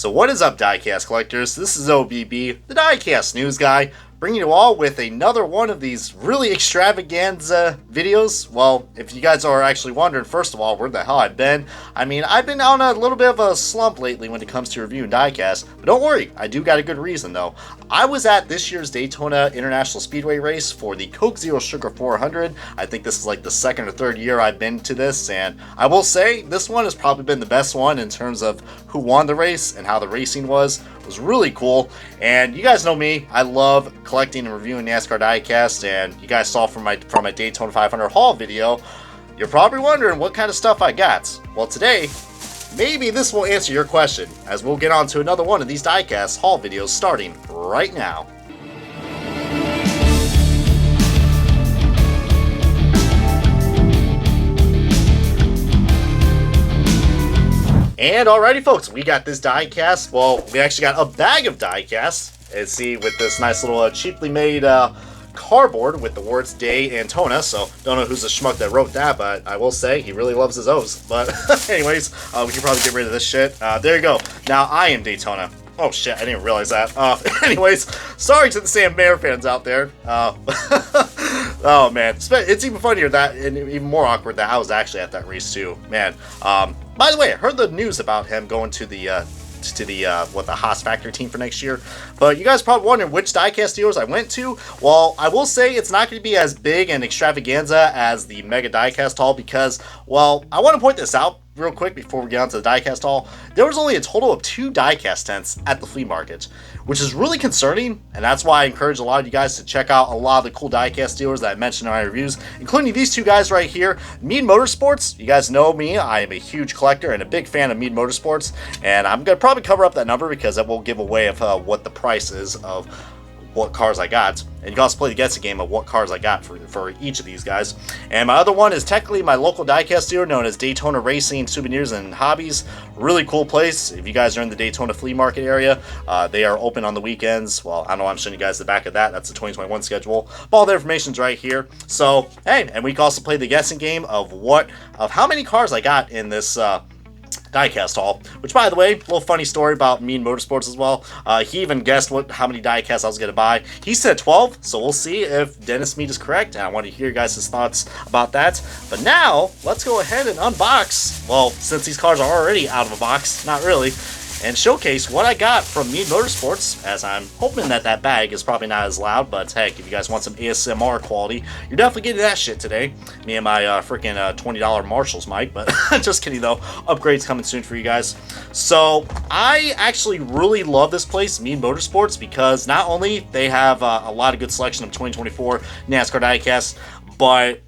So what is up, Diecast collectors? This is OBB, the Diecast news guy, bringing you all with another one of these really extravaganza videos. Well, if you guys are actually wondering, first of all, where the hell I've been. I mean, I've been on a little bit of a slump lately when it comes to reviewing diecast, but don't worry, I do got a good reason though. I was at this year's Daytona International Speedway race for the Coke Zero Sugar 400. I think this is like the second or third year I've been to this, and I will say this one has probably been the best one in terms of who won the race and how the racing was. It was really cool, and you guys know me, I love collecting and reviewing NASCAR diecast, and you guys saw from my Daytona 500 haul video, you're probably wondering what kind of stuff I got. Well, today, maybe this will answer your question, as we'll get on to another one of these diecast haul videos starting right now. And alrighty folks, we got this diecast. Well, we actually got a bag of diecast. And see, with this nice little cheaply made cardboard with the words Daytona. So don't know who's the schmuck that wrote that, but I will say he really loves his O's. But anyways, we can probably get rid of this shit. There you go. Now I am Daytona. Oh shit, I didn't realize that. Anyways, sorry to the Sam Mayer fans out there. Oh man, it's even funnier that, and even more awkward that I was actually at that race too, man. By the way, I heard the news about him going to the Haas factory team for next year. But you guys probably wondering which diecast dealers I went to. Well, I will say it's not going to be as big and extravaganza as the Mega Diecast Haul because, well, I want to point this out real quick before we get on to the diecast haul. There was only a total of 2 diecast tents at the flea market, which is really concerning, and that's why I encourage a lot of you guys to check out a lot of the cool diecast dealers that I mentioned in my reviews, including these 2 guys right here. Mead Motorsports, you guys know me, I am a huge collector and a big fan of Mead Motorsports, and I'm going to probably cover up that number because that will give away of what the price is of what cars I got, and you can also play the guessing game of what cars I got for each of these guys. And my other one is technically my local diecast dealer known as Daytona Racing Souvenirs and Hobbies. Really cool place. If you guys are in the Daytona Flea Market area, they are open on the weekends. Well, I don't know, I'm showing you guys the back of that. That's the 2021 schedule. But all the information's right here. So, hey, and we can also play the guessing game of how many cars I got in this diecast haul, which by the way, a little funny story about Mead Motorsports as well. He even guessed how many diecasts I was going to buy. He said 12, so we'll see if Dennis Mead is correct, and I want to hear you guys' thoughts about that. But now, let's go ahead and unbox, well, since these cars are already out of a box, not really, and showcase what I got from Mead Motorsports, as I'm hoping that bag is probably not as loud, but heck, if you guys want some ASMR quality, you're definitely getting that shit today. Me and my freaking $20 Marshall's mic, but just kidding though, upgrades coming soon for you guys. So, I actually really love this place, Mead Motorsports, because not only they have a lot of good selection of 2024 NASCAR diecasts, but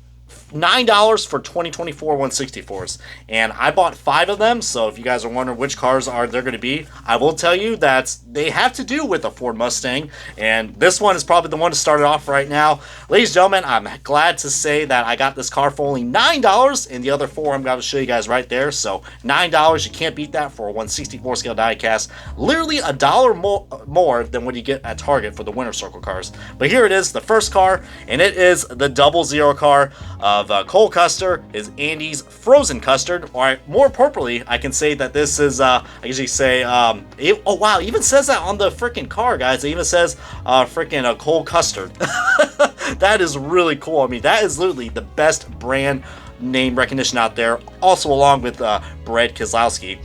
$9 for 2024 164s, and I bought 5 of them. So if you guys are wondering which cars they're going to be, I will tell you that they have to do with a Ford Mustang, and this one is probably the one to start it off right now. Ladies and gentlemen, I'm glad to say that I got this car for only $9, and the other 4 I'm going to show you guys right there. So $9, you can't beat that for a 164 scale diecast. Literally $1 more than what you get at Target for the Winter Circle cars. But here it is, the first car, and it is the 00 car of Cole Custer, is Andy's Frozen Custard, or more appropriately, I can say that this is, I usually say, oh wow, it even says that on the freaking car, guys. It even says, freaking Cole Custard. That is really cool. I mean, that is literally the best brand name recognition out there, also along with Brad Keselowski.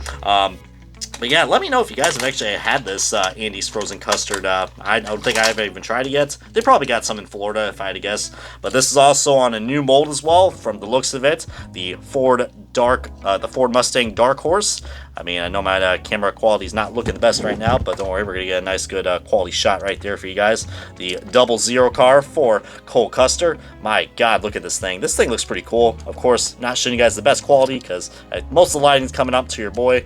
But yeah, let me know if you guys have actually had this Andy's Frozen Custard. I don't think I've even tried it yet. They probably got some in Florida, if I had to guess. But this is also on a new mold as well, from the looks of it. The Ford Mustang Dark Horse. I mean, I know my camera quality is not looking the best right now, but don't worry, we're going to get a nice, good quality shot right there for you guys. The 00 car for Cole Custer. My God, look at this thing. This thing looks pretty cool. Of course, not showing you guys the best quality, because most of the lighting's coming up to your boy.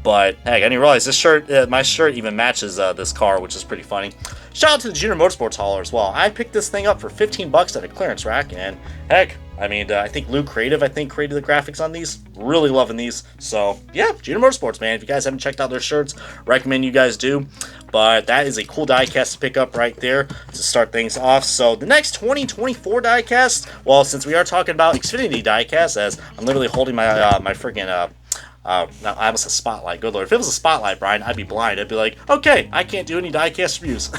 But heck, I didn't realize this shirt, my shirt even matches this car, which is pretty funny. Shout out to the Junior Motorsports hauler as well. I picked this thing up for 15 bucks at a clearance rack, and heck, I mean, I think Luke created the graphics on these. Really loving these. So yeah, Junior Motorsports, man. If you guys haven't checked out their shirts, recommend you guys do. But that is a cool diecast to pick up right there to start things off. So the next 2024 diecast, well, since we are talking about Xfinity diecast, as I'm literally holding my my freaking Now, I almost said spotlight. Good lord. If it was a spotlight, Brian, I'd be blind. I'd be like, okay, I can't do any diecast reviews.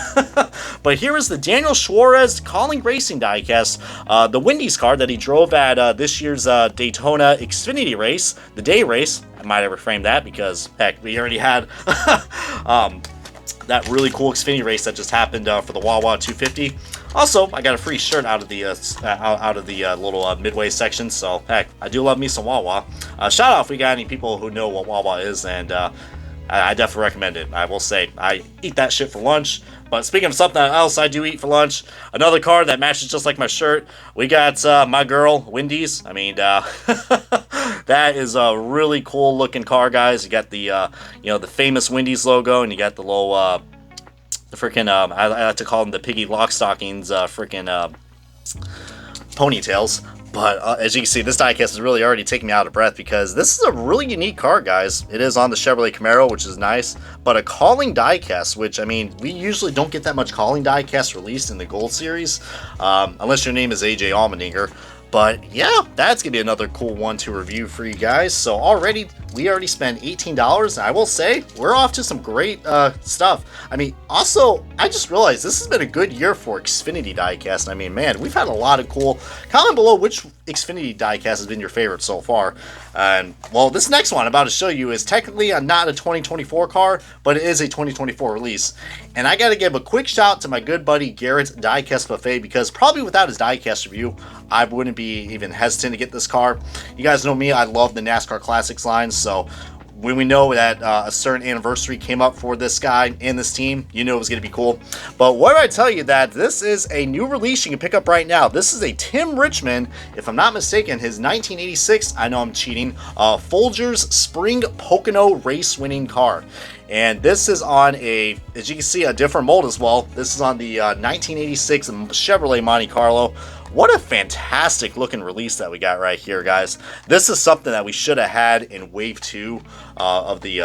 But here is the Daniel Suarez Calling Racing diecast. The Wendy's car that he drove at this year's Daytona Xfinity race, the day race. I might have reframed that because, heck, we already had that really cool Xfinity race that just happened for the Wawa 250. Also, I got a free shirt out of the little midway section, so heck, I do love me some Wawa. Shout out if we got any people who know what Wawa is, and I definitely recommend it. I will say, I eat that shit for lunch. But speaking of something else I do eat for lunch, another car that matches just like my shirt, we got my girl, Wendy's. I mean, that is a really cool looking car, guys. You got the, the famous Wendy's logo, and you got the little, the freaking, I like to call them the piggy lock stockings, freaking ponytails. But as you can see, this diecast is really already taking me out of breath because this is a really unique car, guys. It is on the Chevrolet Camaro, which is nice, but a calling diecast, which, I mean, we usually don't get that much calling diecast released in the Gold Series, unless your name is AJ Allmendinger. But yeah, that's going to be another cool one to review for you guys. So we already spent $18, and I will say, we're off to some great stuff. I mean, also, I just realized this has been a good year for Xfinity diecast. I mean, man, we've had a lot of cool. Comment below which Xfinity diecast has been your favorite so far. And, well, this next one I'm about to show you is technically not a 2024 car, but it is a 2024 release. And I got to give a quick shout to my good buddy Garrett's Diecast Buffet, because probably without his diecast review, I wouldn't be even hesitant to get this car. You guys know me, I love the NASCAR Classics line, so when we know that a certain anniversary came up for this guy and this team, you know it was going to be cool. But what did I tell you that this is a new release you can pick up right now. This is a Tim Richmond, if I'm not mistaken, his 1986, I know I'm cheating, Folgers Spring Pocono race winning car. And this is on a, as you can see, a different mold as well. This is on the 1986 Chevrolet Monte Carlo. What a fantastic looking release that we got right here, guys. This is something that we should have had in Wave 2 of the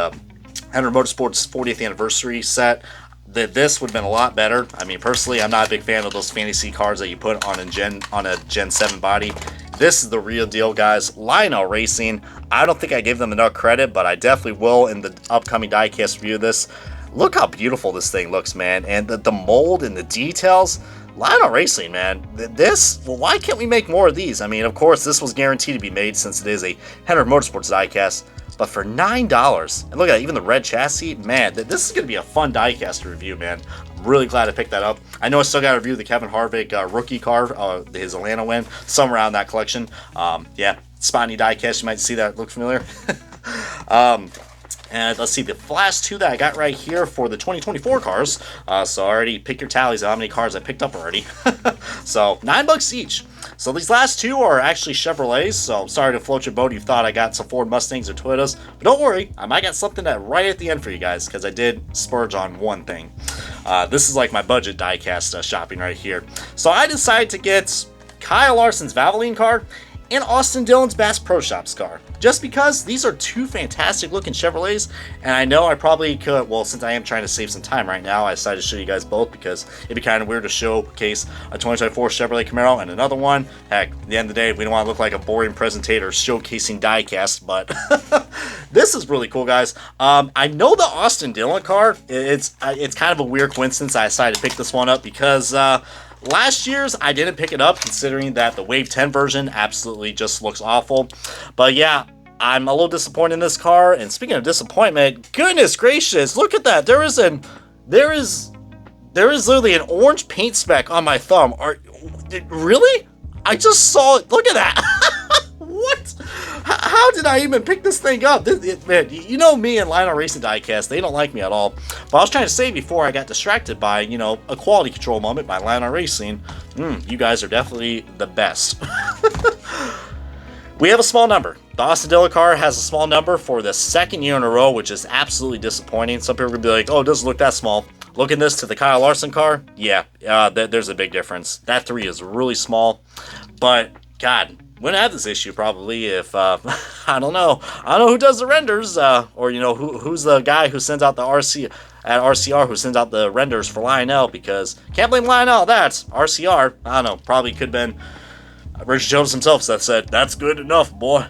Henry Motorsports 40th anniversary set. This would have been a lot better. I mean, personally, I'm not a big fan of those fantasy cars that you put on a Gen 7 body. This is the real deal, guys. Lionel Racing. I don't think I gave them enough credit, but I definitely will in the upcoming diecast review of this. Look how beautiful this thing looks, man. And the mold and the details. Lionel Racing, man. Well, why can't we make more of these? I mean, of course, this was guaranteed to be made since it is a Henry Motorsports diecast. But for $9, and look at that, even the red chassis, man, this is going to be a fun diecast to review, man. I'm really glad I picked that up. I know I still got to review the Kevin Harvick rookie car, his Atlanta win, somewhere around that collection. Yeah, spotty diecast, you might see that look familiar. And let's see, the last two that I got right here for the 2024 cars. So already pick your tallies of how many cars I picked up already. So $9 each. So these last two are actually Chevrolets. So sorry to float your boat. You thought I got some Ford Mustangs or Toyotas, but don't worry, I might got something that right at the end for you guys because I did splurge on one thing. This is like my budget diecast shopping right here. So I decided to get Kyle Larson's Valvoline car and Austin Dillon's Bass Pro Shops car. Just because these are two fantastic looking Chevrolets, and I know I probably could, well, since I am trying to save some time right now, I decided to show you guys both because it'd be kind of weird to showcase a 2024 Chevrolet Camaro and another one. Heck, at the end of the day, we don't want to look like a boring presentator showcasing diecast, but this is really cool, guys. I know the Austin Dillon car, it's kind of a weird coincidence I decided to pick this one up because last year's, I didn't pick it up considering that the Wave 10 version absolutely just looks awful. But yeah, I'm a little disappointed in this car. And speaking of disappointment, goodness gracious, look at that. There is literally an orange paint speck on my thumb. Really? I just saw it. Look at that. What? How did I even pick this thing up? Man, you know me and Lionel Racing Diecast, they don't like me at all. But I was trying to say before I got distracted by, a quality control moment by Lionel Racing. You guys are definitely the best. We have a small number. The Austin Dillon car has a small number for the second year in a row, which is absolutely disappointing. Some people are going to be like, oh, it doesn't look that small. Looking this to the Kyle Larson car, yeah, there's a big difference. That 3 is really small. But, God, wouldn't have this issue probably if I don't know who does the renders or who's the guy who sends out the RCR who sends out the renders for Lionel, because can't blame Lionel. That's RCR. I don't know, probably could have been Richard Jones himself that said that's good enough, boy.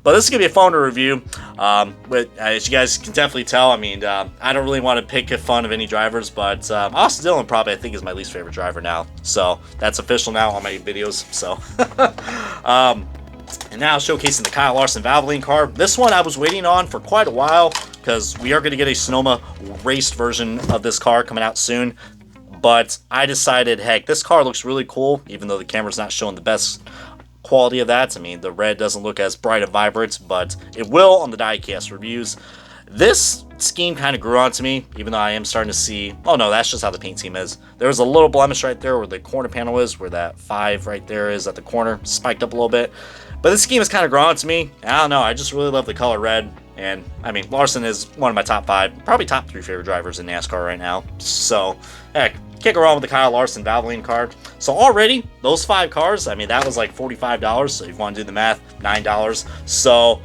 But this is going to be a fun to review. But as you guys can definitely tell, I mean, I don't really want to pick fun of any drivers, but Austin Dillon probably I think is my least favorite driver now. So that's official now on my videos. So and now showcasing the Kyle Larson Valvoline car. This one I was waiting on for quite a while because we are going to get a Sonoma raced version of this car coming out soon. But I decided, heck, this car looks really cool, even though the camera's not showing the best quality of that. I mean, the red doesn't look as bright and vibrant, but it will on the diecast reviews. This scheme kind of grew on to me, even though I am starting to see, oh no, that's just how the paint scheme is. There's a little blemish right there where the corner panel is, where that 5 right there is at the corner, spiked up a little bit. But this scheme has kind of grown on to me. I don't know, I just really love the color red. And, I mean, Larson is one of my top 5, probably top 3 favorite drivers in NASCAR right now. So, heck, can't go wrong with the Kyle Larson Valvoline card. So already, those 5 cars, I mean, that was like $45. So if you want to do the math, $9. So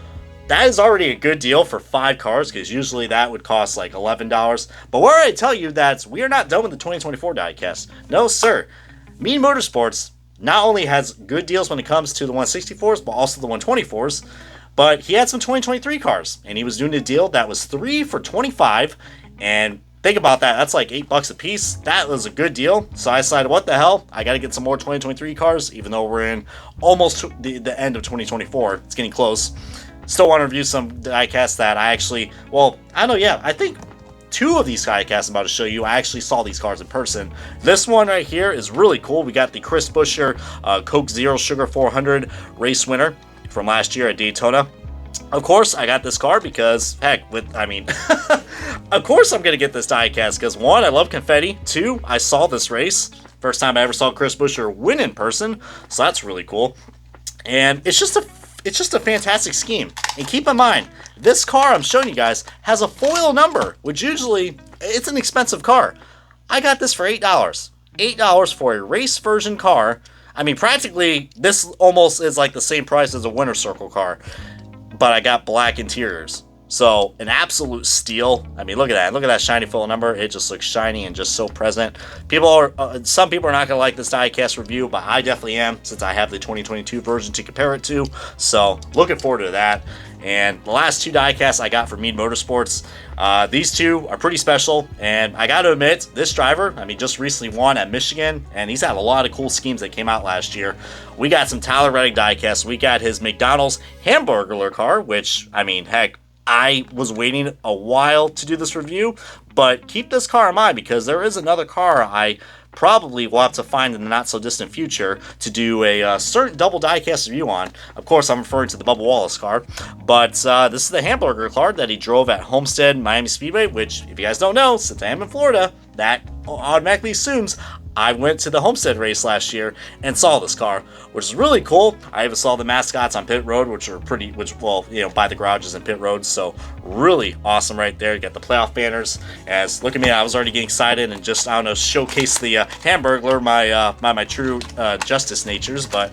that is already a good deal for 5 cars, because usually that would cost like $11. But where I tell you that we are not done with the 2024 diecast. No, sir. Mean Motorsports not only has good deals when it comes to the 164s, but also the 124s. But he had some 2023 cars, and he was doing a deal that was 3 for $25. And think about that, that's like $8 a piece. That was a good deal. So I decided, what the hell? I got to get some more 2023 cars, even though we're in almost the end of 2024. It's getting close. Still want to review some diecasts that I actually, well, I don't know, yeah, I think 2 of these diecasts I'm about to show you, I actually saw these cars in person. This one right here is really cool. We got the Chris Buescher Coke Zero Sugar 400 race winner from last year at Daytona. Of course, I got this car because, heck, of course I'm going to get this diecast because 1, I love confetti. 2, I saw this race. First time I ever saw Chris Buescher win in person, so that's really cool. And it's just a fantastic scheme. And keep in mind, this car I'm showing you guys has a foil number, which usually, it's an expensive car. I got this for $8. $8 for a race version car. I mean, practically, this almost is like the same price as a Winter Circle car. But I got black interiors. So, an absolute steal. I mean, look at that. Look at that shiny foil number. It just looks shiny and just so present. Some people are not going to like this diecast review, but I definitely am, since I have the 2022 version to compare it to. So, looking forward to that. And the last 2 diecasts I got from Mead Motorsports, these 2 are pretty special. And I got to admit, this driver, I mean, just recently won at Michigan, and he's had a lot of cool schemes that came out last year. We got some Tyler Reddick diecasts. We got his McDonald's Hamburglar car, which, I mean, heck, I was waiting a while to do this review, but keep this car in mind because there is another car I probably will have to find in the not so distant future to do a certain double diecast review on. Of course, I'm referring to the Bubba Wallace car, but this is the Hamburger car that he drove at Homestead Miami Speedway, which, if you guys don't know, since I am in Florida, that automatically assumes I went to the Homestead race last year and saw this car, which is really cool. I even saw the mascots on pit road, which are by the garages and pit roads. So really awesome right there. You got the playoff banners. As look at me, I was already getting excited and just, I don't know, showcase the Hamburglar, my true justice natures. But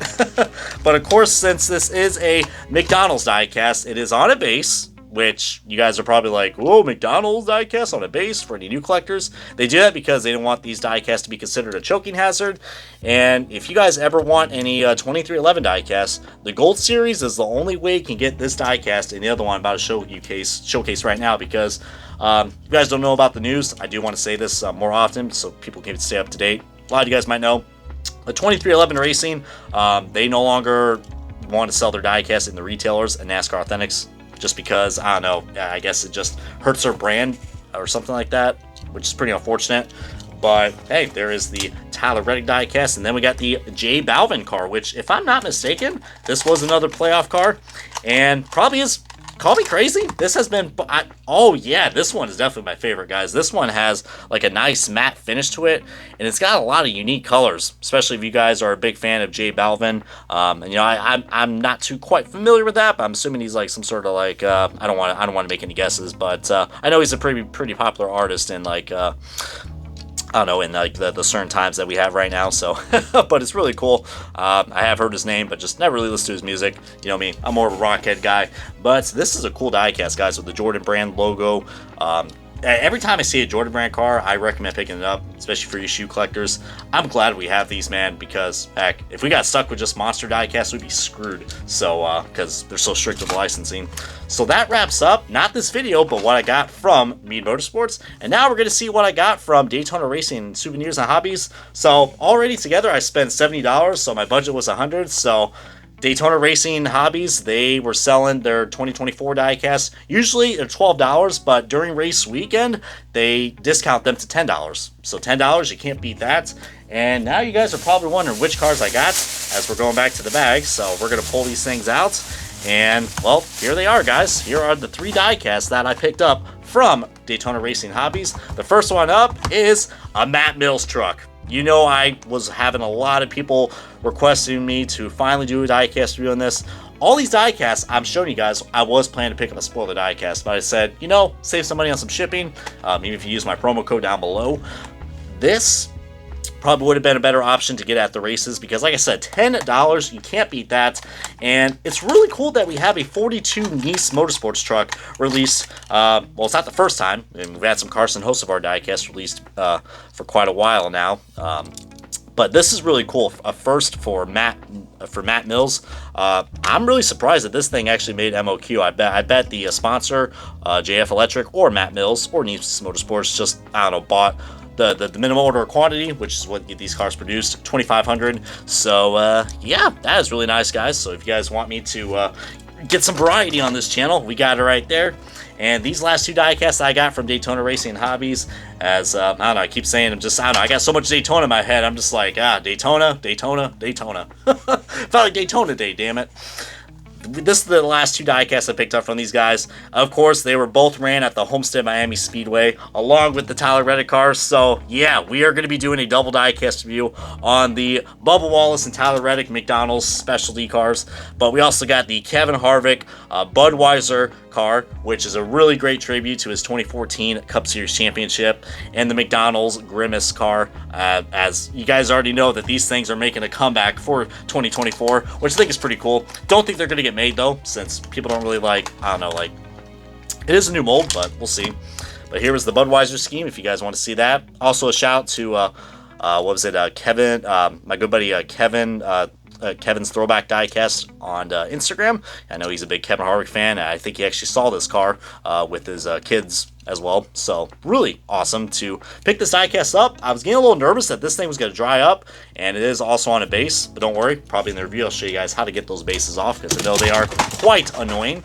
but of course, since this is a McDonald's diecast, it is on a base, which you guys are probably like, whoa, McDonald's diecast on a base for any new collectors. They do that because they don't want these diecasts to be considered a choking hazard. And if you guys ever want any 2311 diecasts, the Gold Series is the only way you can get this diecast and the other one I'm about to showcase right now, because if you guys don't know about the news, I do want to say this more often so people can stay up to date. A lot of you guys might know, the 2311 Racing, they no longer want to sell their diecast in the retailers and NASCAR Authentics. Just because, I don't know, I guess it just hurts their brand or something like that, which is pretty unfortunate. But hey, there is the Tyler Reddick diecast, and then we got the J Balvin car, which, if I'm not mistaken, this was another playoff car, and probably is, call me crazy, this has been, oh yeah, this one is definitely my favorite, guys. This one has like a nice matte finish to it, and it's got a lot of unique colors, especially if you guys are a big fan of J Balvin. And you know, I'm not too quite familiar with that, but I'm assuming he's like some sort of like, I don't want to make any guesses, but I know he's a pretty popular artist in like, I don't know, in like the certain times that we have right now, so, but it's really cool. I have heard his name, but just never really listened to his music. You know me, I'm more of a rockhead guy, but this is a cool diecast, guys, with the Jordan brand logo. every time I see a Jordan brand car, I recommend picking it up, especially for you shoe collectors. I'm glad we have these, man, because heck, if we got stuck with just monster diecast, we'd be screwed. So, because they're so strict with licensing. So that wraps up, not this video, but what I got from Mead Motorsports. And now we're going to see what I got from Daytona Racing Souvenirs and Hobbies. So already together, I spent $70, so my budget was $100. So Daytona Racing Hobbies, they were selling their 2024 diecast. Usually they're $12, but during race weekend, they discount them to $10. So $10, you can't beat that. And now you guys are probably wondering which cars I got as we're going back to the bag. So we're going to pull these things out. And, well, here they are, guys. Here are the 3 diecasts that I picked up from Daytona Racing Hobbies. The first one up is a Matt Mills truck. You know, I was having a lot of people requesting me to finally do a diecast review on this. All these diecasts I'm showing you guys, I was planning to pick up a spoiler diecast, but I said, you know, save some money on some shipping, even if you use my promo code down below. This probably would have been a better option to get at the races because, like I said, $10, you can't beat that. And it's really cool that we have a 42 Nice Motorsports truck released. Well, it's not the first time, and we've had some Carson hosts of our diecast released for quite a while now. But this is really cool. A first for Matt Mills. I'm really surprised that this thing actually made MOQ. I bet the sponsor, JF Electric or Matt Mills or Nice Motorsports, just, I don't know, bought the minimum order quantity, which is what these cars produced, 2,500. So yeah, that is really nice, guys. So if you guys want me to get some variety on this channel, we got it right there. And these last 2 diecasts I got from Daytona Racing and Hobbies, as I don't know, I keep saying, I don't know, I got so much Daytona in my head, I'm just like, Daytona, Daytona, Daytona. Felt like Daytona Day, damn it. This is the last 2 diecasts I picked up from these guys. Of course, they were both ran at the Homestead Miami Speedway, along with the Tyler Reddick cars. So, yeah, we are going to be doing a double diecast review on the Bubba Wallace and Tyler Reddick McDonald's specialty cars. But we also got the Kevin Harvick Budweiser car, which is a really great tribute to his 2014 Cup Series championship, and the McDonald's Grimace car. As you guys already know that these things are making a comeback for 2024, which I think is pretty cool. Don't think they're going to get made though, since people don't really like, I don't know, like, it is a new mold, but we'll see. But here was the Budweiser scheme, if you guys want to see that. Also a shout to what was it, Kevin, my good buddy Kevin's Throwback Diecast on Instagram. I know he's a big Kevin Harvick fan. I think he actually saw this car with his kids as well. So really awesome to pick this diecast up. I was getting a little nervous that this thing was going to dry up, and it is also on a base, but don't worry, probably in the review I'll show you guys how to get those bases off, because I know they are quite annoying.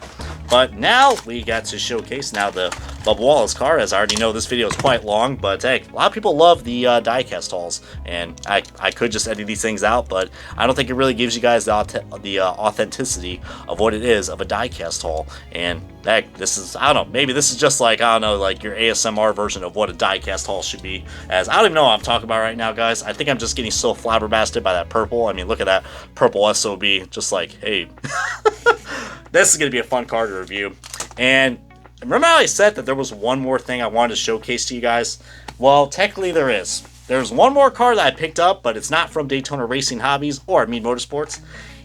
But now we got to showcase now the Bubba Wallace car, as I already know this video is quite long, but hey, a lot of people love the diecast hauls, and I could just edit these things out, but I don't think it really gives you guys the authenticity of what it is of a diecast haul. And heck, this is, I don't know, maybe this is just like, I don't know, like your ASMR version of what a diecast haul should be, as I don't even know what I'm talking about right now, guys. I think I'm just getting so flabbergasted by that purple. I mean, look at that purple SOB, just like, hey, this is going to be a fun car to review. And remember how I said that there was one more thing I wanted to showcase to you guys? Well, technically there is. There's one more car that I picked up, but it's not from Daytona Racing Hobbies or Mead Motorsports.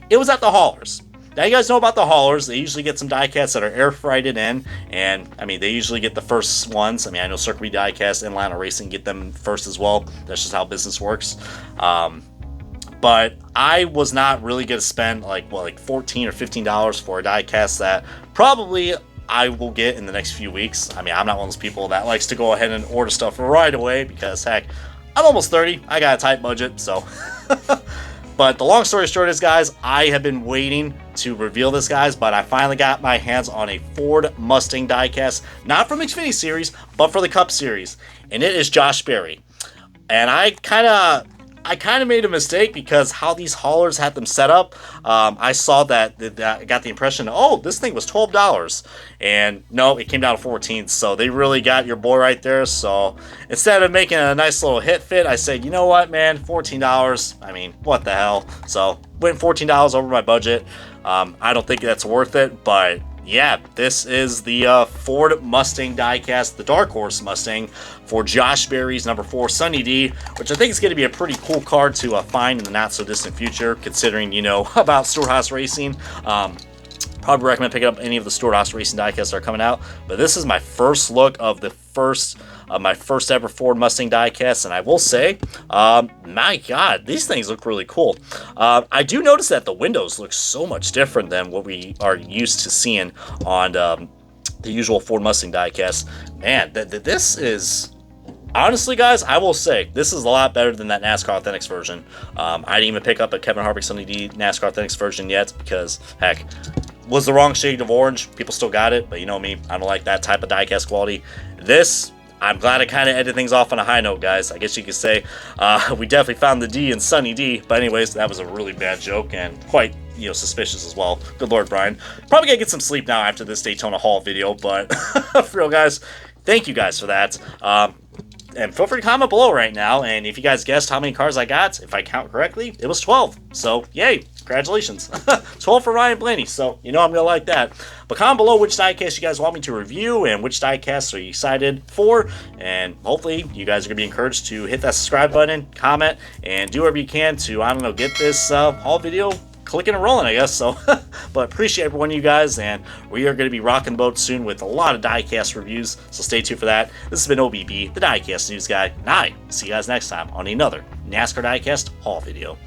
It was at the haulers. Now, you guys know about the haulers. They usually get some diecasts that are air freighted in, and I mean, they usually get the first ones. I mean, I know Circuit B Diecast and Atlanta Racing get them first as well. That's just how business works. But I was not really going to spend like $14 or $15 for a diecast that probably I will get in the next few weeks. I mean, I'm not one of those people that likes to go ahead and order stuff right away because, heck, I'm almost 30. I got a tight budget, so. But the long story short is, guys, I have been waiting to reveal this, guys, but I finally got my hands on a Ford Mustang diecast, not from Xfinity Series, but for the Cup Series, and it is Josh Berry. And I kind of made a mistake because how these haulers had them set up. I saw that I got the impression, oh, this thing was $12, and no, it came down to $14. So they really got your boy right there. So instead of making a nice little hit fit, I said, you know what, man, $14. I mean, what the hell? So went $14 over my budget. I don't think that's worth it, but yeah, this is the Ford Mustang diecast, the Dark Horse Mustang for Josh Berry's number 4 Sunny D, which I think is going to be a pretty cool card to find in the not so distant future, considering, you know, about Storehouse Racing. Probably recommend picking up any of the Stuart Haas Racing diecasts that are coming out. But this is my first look of my first ever Ford Mustang diecast, and I will say, my God, these things look really cool. I do notice that the windows look so much different than what we are used to seeing on the usual Ford Mustang diecast. Man, this is... Honestly, guys, I will say, this is a lot better than that NASCAR Authentics version. I didn't even pick up a Kevin Harvick Sunny D NASCAR Authentics version yet because, heck, was the wrong shade of orange. People still got it, but you know me, I don't like that type of diecast quality. This, I'm glad I kind of ended things off on a high note, guys. I guess you could say we definitely found the D in Sunny D. But anyways, that was a really bad joke and quite, you know, suspicious as well. Good Lord, Brian. Probably gonna get some sleep now after this Daytona Hall video, but for real, guys, thank you guys for that. And feel free to comment below right now, and if you guys guessed how many cars I got, if I count correctly, it was 12. So, yay, congratulations. 12 for Ryan Blaney, so you know I'm going to like that. But comment below which diecast you guys want me to review, and which diecasts are you excited for, and hopefully you guys are going to be encouraged to hit that subscribe button, comment, and do whatever you can to, I don't know, get this haul video clicking and rolling, I guess. So, but appreciate every one of you guys, and we are going to be rocking the boat soon with a lot of diecast reviews, so stay tuned for that. This has been OBB, the Diecast News Guy, and I see you guys next time on another NASCAR Diecast haul video.